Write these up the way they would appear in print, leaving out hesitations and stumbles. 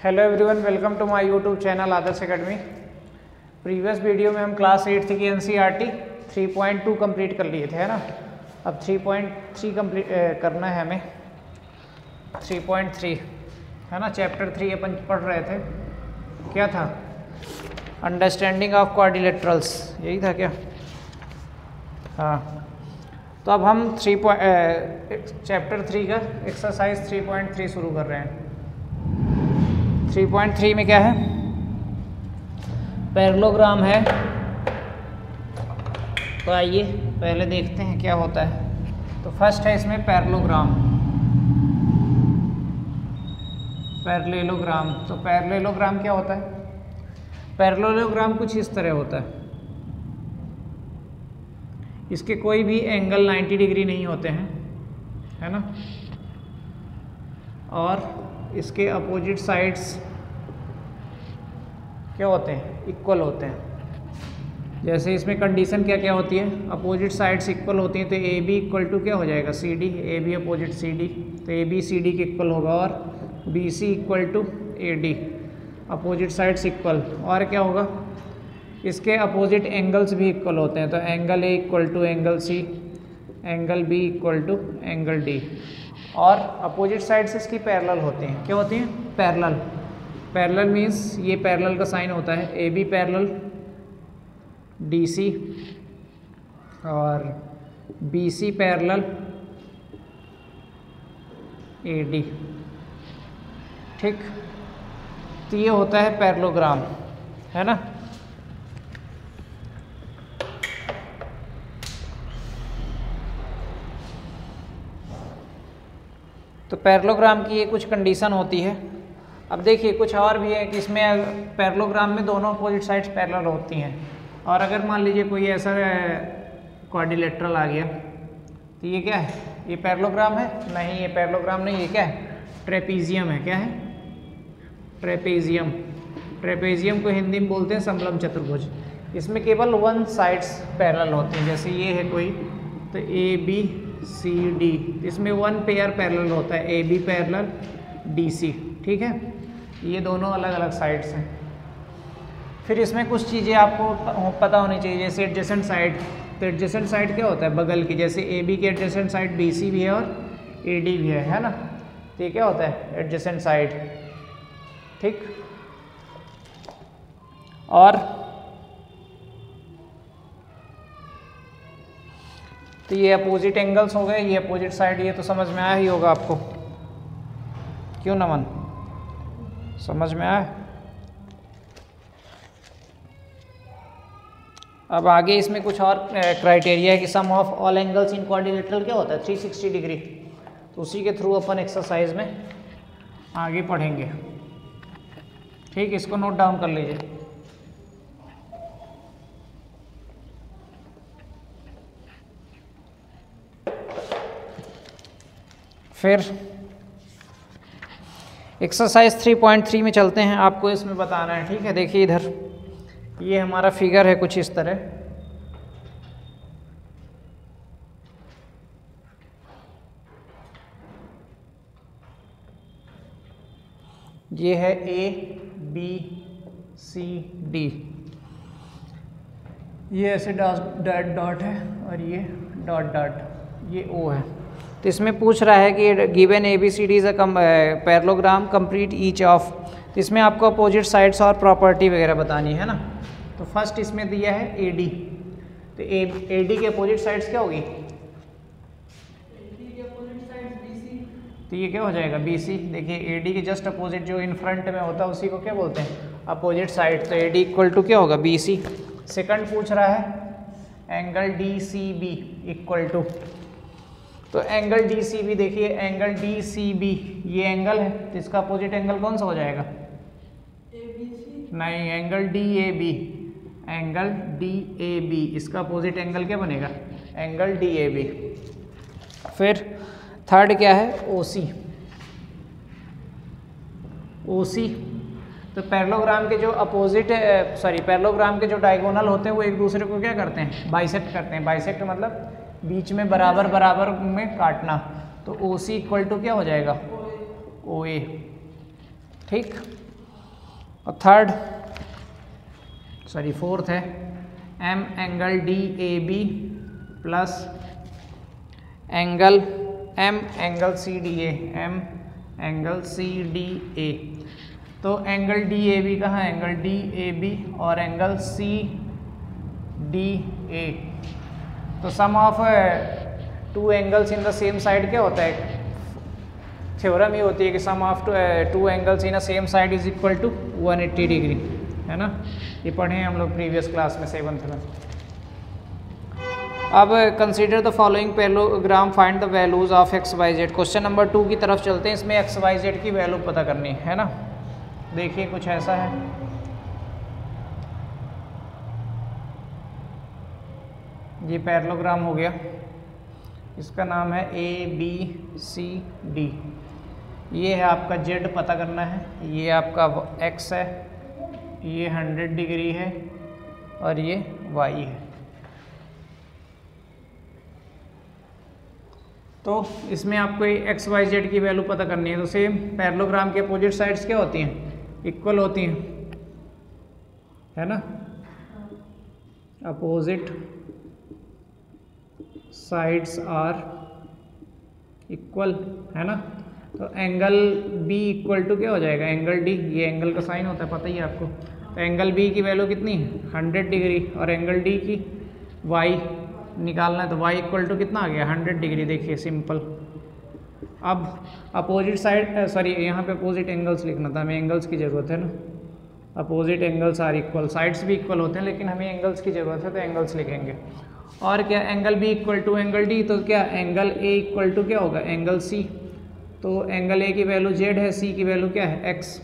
Hello everyone, welcome to my YouTube channel Adarsh academy. Previous video में हम class 8 की NCERT 3.2 complete कर लिए थे, है ना। अब 3.3 कंप्लीट करना है हमें। 3.3 है ना, चैप्टर 3 अपन पढ़ रहे थे। क्या था? अंडरस्टैंडिंग ऑफ क्वाड्रिलेटरल्स, यही था क्या? हाँ, तो अब हम चैप्टर 3 का एक्सरसाइज 3.3 शुरू कर रहे हैं। 3.3 में क्या है? पैरेललोग्राम है। तो आइए पहले देखते हैं क्या होता है। तो फर्स्ट है इसमें पैरेललोग्राम। पैरेललोग्राम, तो पैरेललोग्राम क्या होता है? पैरेललोग्राम कुछ इस तरह होता है। इसके कोई भी एंगल 90 डिग्री नहीं होते हैं, है ना। और इसके अपोजिट साइड्स क्या होते हैं? इक्वल होते हैं। जैसे इसमें कंडीशन क्या क्या होती है? अपोजिट साइड्स इक्वल होती हैं, तो ए बी इक्वल टू क्या हो जाएगा? C D. A B opposite C D, तो ए बी सी डी के इक्वल होगा। और B C equal to A D, opposite sides equal. और क्या होगा? इसके अपोजिट एंगल्स भी इक्वल होते हैं, तो angle A equal to angle C, angle B equal to angle D. और अपोजिट साइड्स इसकी पैरेलल होती हैं। क्या होती हैं? पैरेलल। पैरेलल मीन्स ये पैरेलल का साइन होता है, A B parallel D C और B C parallel A D. ठीक, तो ये होता है पैरेललोग्राम, है ना। तो पैरेललोग्राम की ये कुछ कंडीशन होती है। अब देखिए कुछ और भी है कि इसमें पैरेललोग्राम में दोनों अपोजिट साइड्स पैरेलल होती हैं। और अगर मान लीजिए कोई ऐसा क्वाड्रिलेटरल आ गया, तो ये क्या है? ये पैरेललोग्राम है? नहीं, ये पैरेललोग्राम नहीं, ये क्या है? ट्रेपीजियम है। क्या है? ट्रेपीजियम। ट्रेपीजियम को हिंदी में बोलते हैं समलंब चतुर्भुज। इसमें केवल वन साइड्स पैरेलल होती हैं। जैसे ये है कोई, तो ए बी सी डी, इसमें वन पेयर पैरेलल होता है, A B parallel D C. ठीक है, ये दोनों अलग अलग साइड्स हैं। फिर इसमें कुछ चीज़ें आपको पता होनी चाहिए, जैसे एडजेसेंट साइड। तो एडजेसेंट साइड क्या होता है? बगल की। जैसे ए बी की एडजेसेंट साइड बी सी भी है और ए डी भी है ना। तो ये क्या होता है? Adjacent side. ठीक, और तो ये अपोजिट एंगल्स हो गए, ये अपोजिट साइड। ये तो समझ में आया ही होगा आपको, क्यों नमन? समझ में आया? अब आगे इसमें कुछ और क्राइटेरिया है कि sum of all angles in quadrilateral क्या होता है? 360 डिग्री। तो उसी के थ्रू अपन एक्सरसाइज में आगे पढ़ेंगे। ठीक, इसको नोट डाउन कर लीजिए। फिर एक्सरसाइज 3.3 में चलते हैं। आपको इसमें बताना है, ठीक है। देखिए इधर ये हमारा फिगर है कुछ इस तरह। ये है ए बी सी डी, ये ऐसे डॉट डॉट है और ये डॉट डॉट, ये ओ है। तो इसमें पूछ रहा है कि given A B C D is a parallelogram complete each of. तो इसमें आपको अपोजिट साइड्स और प्रॉपर्टी वगैरह बतानी है ना। तो फर्स्ट इसमें दिया है ए डी। तो ए डी के अपोजिट साइड्स क्या होगी? तो ये क्या हो जाएगा? B C. देखिए ए डी के जस्ट अपोजिट जो इन फ्रंट में होता है उसी को क्या बोलते हैं? Opposite side. तो ए डी इक्वल टू क्या होगा? B C. सेकंड पूछ रहा है angle D C B equal to. तो एंगल डी सी बी, देखिए एंगल डी सी बी ये एंगल है, तो इसका अपोजिट एंगल कौन सा हो जाएगा? नहीं, angle D A B. Angle D A B, इसका अपोजिट एंगल क्या बनेगा? Angle D A B. फिर थर्ड क्या है? ओ सी। ओ सी, तो पैरेललोग्राम के जो अपोजिट पैरेललोग्राम के जो डायगोनल होते हैं वो एक दूसरे को क्या करते हैं? बाइसेक्ट करते हैं। बाइसेक्ट मतलब बीच में बराबर बराबर में काटना। तो ओ सी इक्वल टू क्या हो जाएगा? ओ ए। ठीक, और फोर्थ है m angle D A B plus angle m angle C D A, m angle C D A. तो एंगल डी ए बी कहाँ है, एंगल डी ए बी और एंगल सी डी ए। तो sum of two angles in the same side क्या होता है, theorem ये होती है कि sum of two angles in a same side is equal to 180 degree, है ना। ये पढ़े हैं हम लोग प्रीवियस क्लास में 7th में। अब consider the following parallelogram, find the values of X Y Z. Question number 2 की तरफ चलते हैं। इसमें एक्स वाई जेड की वैल्यू पता करनी है ना। देखिए कुछ ऐसा है, ये पैरेललोग्राम हो गया, इसका नाम है ए बी सी डी। ये है आपका जेड पता करना है, ये आपका एक्स है, ये 100 डिग्री है और ये वाई है। तो इसमें आपको एक्स वाई जेड की वैल्यू पता करनी है। तो सेम पैरेललोग्राम के अपोजिट साइड्स क्या होती हैं, इक्वल होती हैं, है ना। अपोजिट साइड्स आर इक्वल, है ना। तो एंगल बी इक्वल टू क्या हो जाएगा, एंगल डी, ये एंगल का साइन होता है पता ही है आपको। तो एंगल बी की वैल्यू कितनी है 100 डिग्री और एंगल डी की वाई निकालना है, तो वाई इक्वल टू कितना आ गया 100 डिग्री। देखिए सिंपल। अब अपोजिट साइड सॉरी यहाँ पे अपोजिट एंगल्स लिखना था, हमें एंगल्स की ज़रूरत है ना। Opposite angles are equal, sides भी इक्वल होते हैं लेकिन हमें एंगल्स की ज़रूरत है तो एंगल्स लिखेंगे। और क्या, angle B equal to angle D, तो क्या एंगल ए इक्वल टू क्या होगा एंगल सी। तो एंगल ए की वैल्यू जेड है, सी की वैल्यू क्या है एक्स।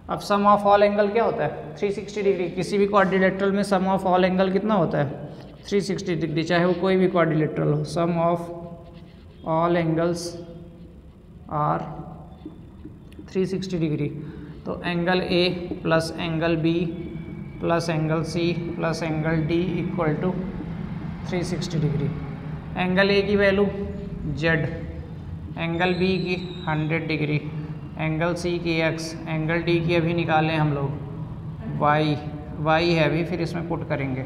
अब सम ऑफ ऑल एंगल क्या होता है 360 डिग्री। किसी भी क्वाड्रिलेटरल में सम ऑफ ऑल एंगल कितना होता है 360 डिग्री, चाहे वो कोई भी क्वाड्रिलेटरल हो। Sum of all angles are 360 degree. तो angle A plus angle B plus angle C plus angle D equal to 360 degree. Angle A की वैल्यू जेड, एंगल बी की 100 डिग्री, एंगल सी की x, angle D की अभी निकालें हम लोग Y, Y है अभी, फिर इसमें पुट करेंगे।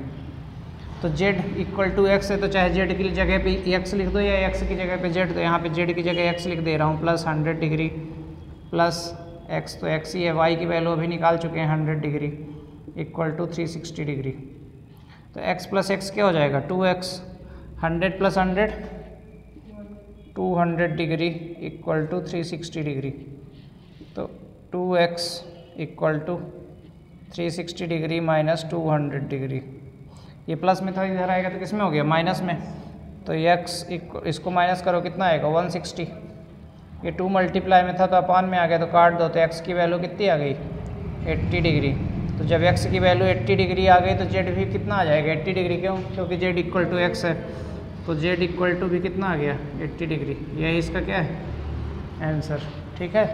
तो जेड इक्वल टू एक्स है, तो चाहे जेड की जगह पे एक्स लिख दो या एक्स की जगह पे जेड, तो यहाँ पे जेड की जगह एक्स लिख दे रहा हूँ। प्लस 100 डिग्री प्लस एक्स, तो एक्स ही है। वाई की वैल्यू अभी निकाल चुके हैं 100 डिग्री इक्वल टू 360 डिग्री। तो x प्लस एक्स क्या हो जाएगा 2x, 100 plus 100 200 degree equal to 360 degree. तो 2x equal to 360 degree minus 200 degree. ये प्लस में था, इधर आएगा तो किस में हो गया माइनस में। तो x इसको माइनस करो कितना आएगा 160। ये 2 मल्टीप्लाई में था तो अपान में आ गया, तो काट दो। तो x की वैल्यू कितनी आ गई 80 डिग्री। तो जब x की वैल्यू 80 डिग्री आ गई तो z भी कितना आ जाएगा 80 डिग्री। क्यों, क्योंकि z इक्वल टू एक्स है, तो z इक्वल टू भी कितना आ गया 80 डिग्री। यही इसका क्या है आंसर। ठीक है,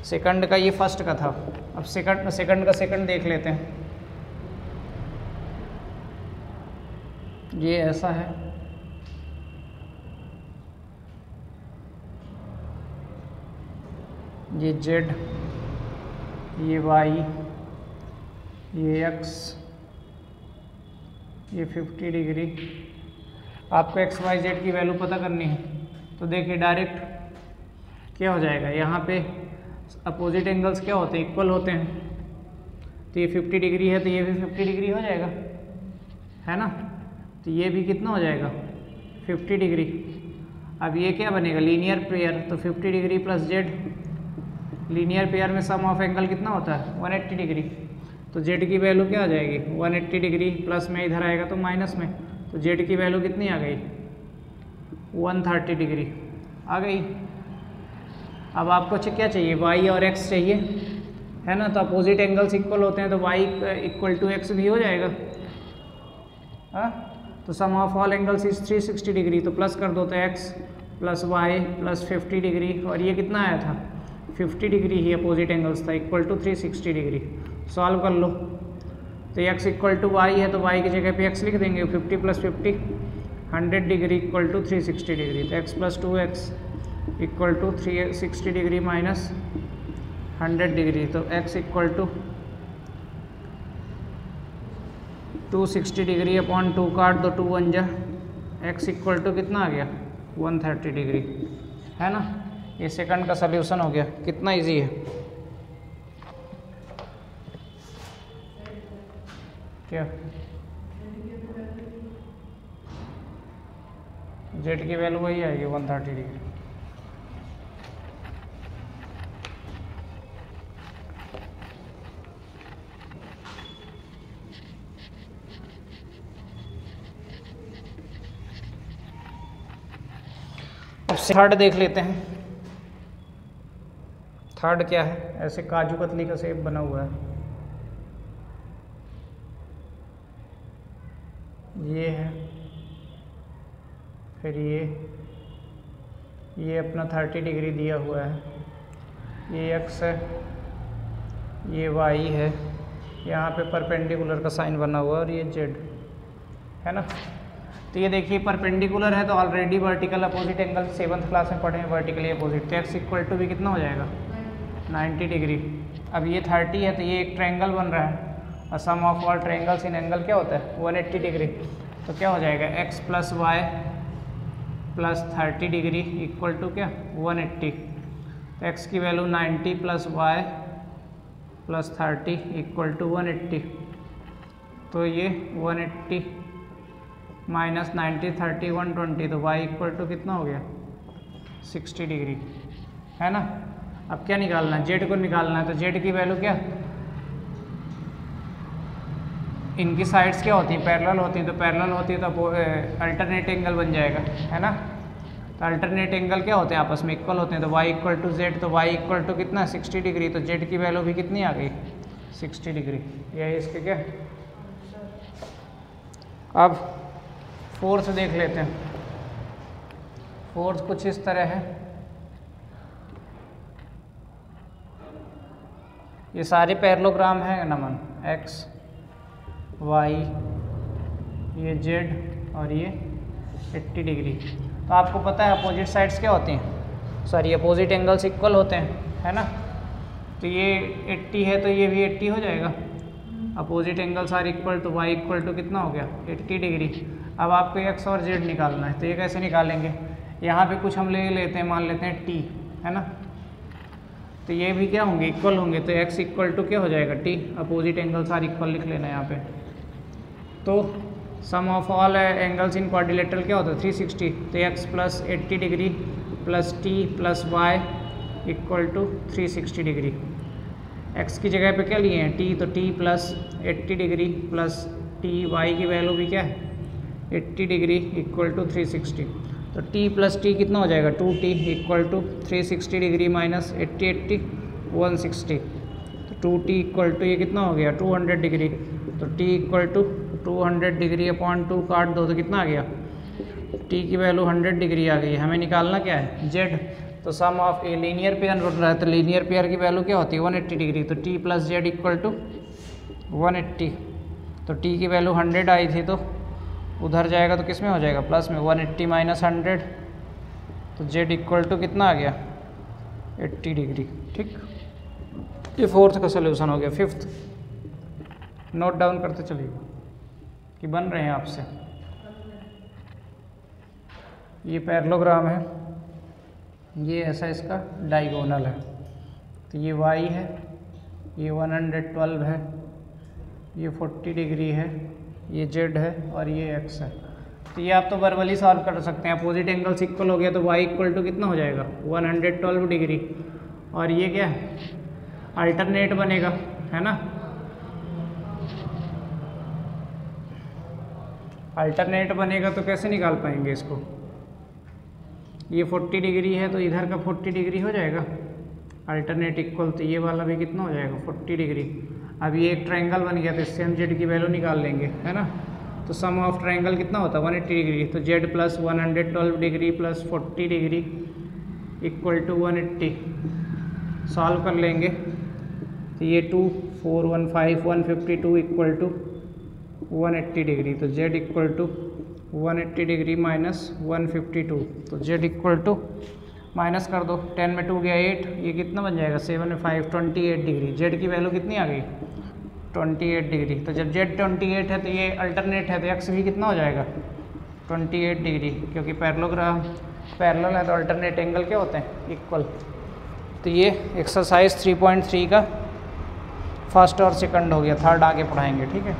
सेकंड का ये फर्स्ट का था। अब सेकंड का सेकंड देख लेते हैं। ये ऐसा है, ये z, ये y, ये x, ये 50 डिग्री। आपको एक्स वाई जेड की वैल्यू पता करनी है। तो देखिए डायरेक्ट क्या हो जाएगा, यहाँ पे अपोजिट एंगल्स क्या होते हैं इक्वल होते हैं। तो ये 50 डिग्री है तो ये भी 50 डिग्री हो जाएगा, है ना। तो ये भी कितना हो जाएगा 50 डिग्री। अब ये क्या बनेगा लीनियर पेयर। तो 50 degree plus Z, linear pair में सम ऑफ एंगल कितना होता है 180 डिग्री। तो जेड की वैल्यू क्या आ जाएगी 180 डिग्री, प्लस में इधर आएगा तो माइनस में। तो जेड की वैल्यू कितनी आ गई 130 डिग्री आ गई। अब आपको क्या चाहिए y और x चाहिए, है ना। तो अपोजिट एंगल्स इक्वल होते हैं तो y इक्वल टू x भी हो जाएगा। हाँ, तो sum of all angles is 360 degree. तो प्लस कर दो तो x plus Y plus 50 degree, और ये कितना आया था 50 डिग्री ही अपोजिट एंगल्स था, इक्वल टू 360 डिग्री। सॉल्व कर लो। तो x इक्वल टू वाई है तो y की जगह पे x लिख देंगे। 50 plus 50 100 degree equal to 360 degree. तो x plus 2x equal to 360 degree minus 100 degree. तो x equal to 260 degree upon 2 काट दो, 2 1 जा, एक्स इक्वल टू कितना आ गया 130 डिग्री, है ना। ये सेकंड का सल्यूशन हो गया। कितना इजी है क्या। जेड की वैल्यू वही आएगी 130 डिग्री। अब थर्ड देख लेते हैं। थर्ड क्या है, ऐसे काजू कतली का शेप बना हुआ है, ये है, फिर ये अपना 30 डिग्री दिया हुआ है, ये एक्स है, ये वाई है, यहाँ पे परपेंडिकुलर का साइन बना हुआ है, और ये जेड है ना। तो ये देखिए परपेंडिकुलर है तो already vertical opposite angle 7th class में पढ़े हैं, वर्टिकली अपोजिट। तो एक्स इक्वल टू भी कितना हो जाएगा 90 डिग्री। अब ये 30 है तो ये एक ट्रायंगल बन रहा है, और sum of all triangles in angle क्या होता है 180 डिग्री। तो क्या हो जाएगा x plus Y plus 30 degree equal to क्या 180। तो x की value 90 plus Y plus 30 equal to 180। तो ये 180 माइनस 90 30 120, तो y इक्वल टू कितना हो गया 60 डिग्री, है ना। अब क्या निकालना है, जेड को निकालना है। तो जेड की वैल्यू क्या, इनकी साइड्स क्या होती हैं पैरेलल होती हैं, तो पैरेलल होती है तो अल्टरनेट एंगल बन जाएगा, है ना। तो अल्टरनेट एंगल क्या होते हैं आपस में इक्वल होते हैं। तो y इक्वल टू जेड, तो y इक्वल टू कितना 60 डिग्री। तो जेड की वैल्यू भी कितनी आ गई 60 डिग्री। यही इसके क्या। अब फोर्थ देख लेते हैं। फोर्थ कुछ इस तरह है, ये सारे पैरेललोग्राम हैं नमन, x y, ये z और ये 80 डिग्री। तो आपको पता है अपोजिट साइड्स क्या होती हैं, सॉरी अपोजिट एंगल्स इक्वल होते हैं, है ना। तो ये 80 है तो ये भी 80 हो जाएगा। अपोजिट एंगल्स आर इक्वल तो y इक्वल टू कितना हो गया 80 डिग्री। अब आपको x और z निकालना है, तो ये कैसे निकालेंगे, यहाँ पे कुछ हम ले लेते हैं, मान लेते हैं t, है ना। तो ये भी क्या होंगे इक्वल होंगे। तो x इक्वल टू क्या हो जाएगा t, opposite angles are equal लिख लेना है यहाँ पे। तो sum of all angles in quadrilateral क्या होता है 360। तो x plus 80 degree plus t plus y equal to 360 degree. x की जगह पे क्या लिए हैं t, तो t plus 80 degree plus t, y की वैल्यू भी क्या है 80 डिग्री इक्वल टू 360। तो t प्लस t कितना हो जाएगा 2t equal to 360 degree minus 80 80 160। तो 2t इक्वल टू ये कितना हो गया 200 डिग्री। तो t equal to 200 degree upon 2 काट दो तो कितना आ गया, t की वैल्यू 100 डिग्री आ गई। हमें निकालना क्या है z। तो sum of a linear pair बन रहा है, तो लीनियर पेयर की वैल्यू क्या होती है 180 डिग्री। तो t plus Z equal to 180। तो t की वैल्यू 100 आई थी तो उधर जाएगा तो किस में हो जाएगा प्लस में 180 माइनस 100। तो z इक्वल टू कितना आ गया 80 डिग्री। ठीक, ये फोर्थ का सोल्यूशन हो गया। फिफ्थ नोट डाउन करते चलिए कि बन रहे हैं आपसे। ये पैरेललोग्राम है, ये ऐसा इसका डायगोनल है। तो ये y है, ये 112 है, ये 40 डिग्री है, ये z है और ये x है। तो ये आप तो वर्बली सॉल्व कर सकते हैं। अपोजिट एंगल्स इक्वल हो गया तो y इक्वल टू कितना हो जाएगा 112 डिग्री। और ये क्या है अल्टरनेट बनेगा, है ना। अल्टरनेट बनेगा तो कैसे निकाल पाएंगे इसको, ये 40 डिग्री है तो इधर का 40 डिग्री हो जाएगा अल्टरनेट इक्वल। तो ये वाला भी कितना हो जाएगा 40 डिग्री। अब ये एक ट्रायंगल बन गया तो इससे हम जेड की वैल्यू निकाल लेंगे, है ना। तो सम ऑफ ट्रायंगल कितना होता है 180 डिग्री। तो Z plus 112 degree plus 40 degree equal to 180। Solve कर लेंगे तो ये 2 4 1 5 152 इक्वल टू 180 डिग्री। तो Z equal to 180 degree minus 152। तो जेड इक्वल टू माइनस कर दो, 10 में 2 गया 8, ये कितना बन जाएगा 7 में 5 28 डिग्री। जेड की वैल्यू कितनी आ गई 28 डिग्री। तो जब जेड 28 है तो ये अल्टरनेट है तो एक्स भी कितना हो जाएगा 28 डिग्री, क्योंकि पैरेललोग्राम पैरेलल है तो अल्टरनेट एंगल क्या होते हैं इक्वल। तो ये एक्सरसाइज 3.3 का फर्स्ट और सेकंड हो गया, थर्ड आगे पढ़ाएंगे, ठीक है।